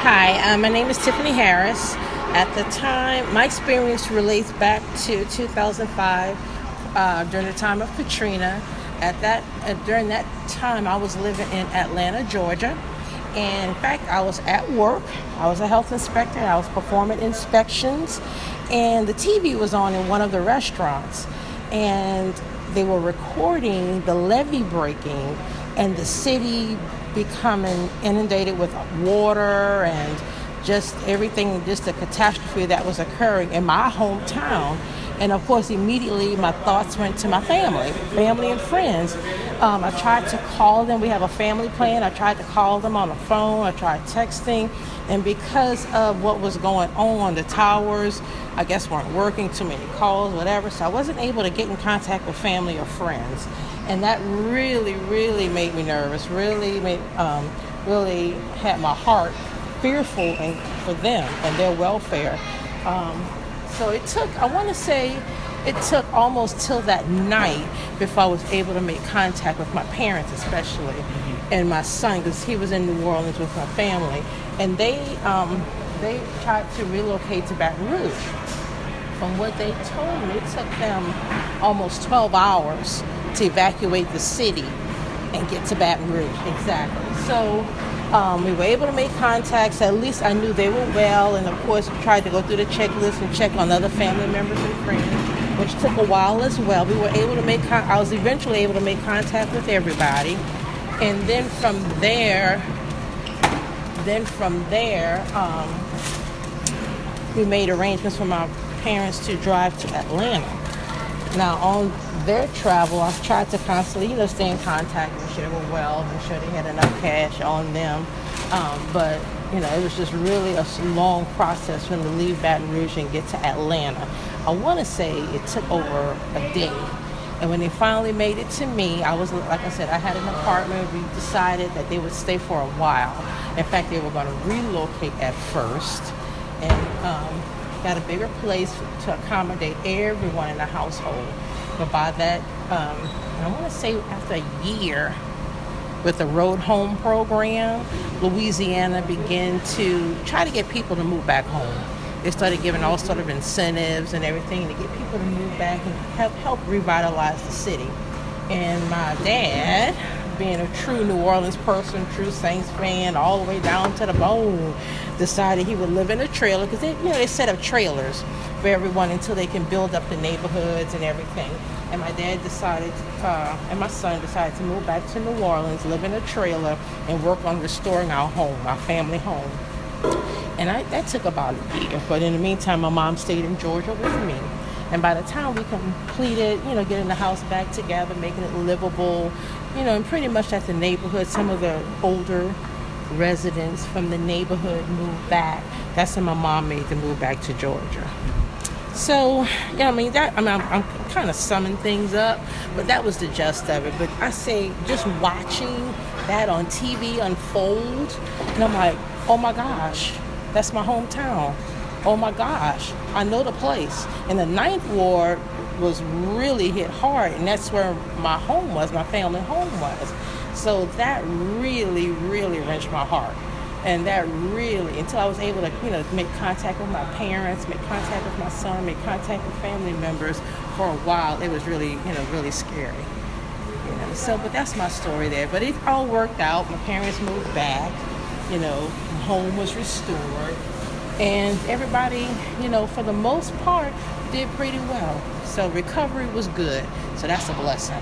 Hi, my name is Tiffany Harris. At the time, my experience relates back to 2005 during the time of Katrina. During that time, I was living in Atlanta, Georgia. And in fact, I was at work. I was a health inspector. I was performing inspections. And the TV was on in one of the restaurants. And they were recording the levee breaking and the city becoming inundated with water and just everything, just a catastrophe that was occurring in my hometown. And of course, immediately my thoughts went to my family and friends. I tried to call them. We have a family plan. I tried to call them on the phone. I tried texting. And because of what was going on, the towers, I guess, weren't working, too many calls, whatever. So I wasn't able to get in contact with family or friends. And that really, really made me nervous, really had my heart fearful for them and their welfare. So it took almost till that night before I was able to make contact with my parents, especially, and my son, because he was in New Orleans with my family. And they tried to relocate to Baton Rouge. From what they told me, it took them almost 12 hours to evacuate the city and get to Baton Rouge. Exactly. So we were able to make contacts. At least I knew they were well. And of course, we tried to go through the checklist and check on other family members and friends, which took a while as well. We were able to I was eventually able to make contact with everybody. And then from there, we made arrangements for my parents to drive to Atlanta. Now, on their travel, I've tried to constantly, stay in contact, make sure they were well, make sure they had enough cash on them. But it was just really a long process for them to leave Baton Rouge and get to Atlanta. I want to say it took over a day. And when they finally made it to me, I was, like I said, I had an apartment. We decided that they would stay for a while. In fact, they were going to relocate at first and got a bigger place to accommodate everyone in the household. But by that, I want to say after a year with the Road Home program, Louisiana began to try to get people to move back home. They started giving all sort of incentives and everything to get people to move back and help revitalize the city. And my dad, being a true New Orleans person, true Saints fan, all the way down to the bone, decided he would live in a trailer because they set up trailers for everyone until they can build up the neighborhoods and everything. And my dad decided, and my son decided to move back to New Orleans, live in a trailer, and work on restoring our home, our family home. And that took about a year. But in the meantime, my mom stayed in Georgia with me. And by the time we completed, getting the house back together, making it livable, and pretty much at the neighborhood, some of the older residents from the neighborhood moved back. That's when my mom made the move back to Georgia. So, I'm kind of summing things up, but that was the gist of it. But I say, just watching that on TV unfold, and I'm like, oh my gosh, that's my hometown. Oh my gosh, I know the place. And the Ninth Ward was really hit hard, and that's where my home was, my family home was. So that really, really wrenched my heart. And that really, until I was able to, make contact with my parents, make contact with my son, make contact with family members for a while, it was really, really scary. So, but that's my story there. But it all worked out. My parents moved back, home was restored. And everybody, for the most part, did pretty well. So recovery was good. So that's a blessing.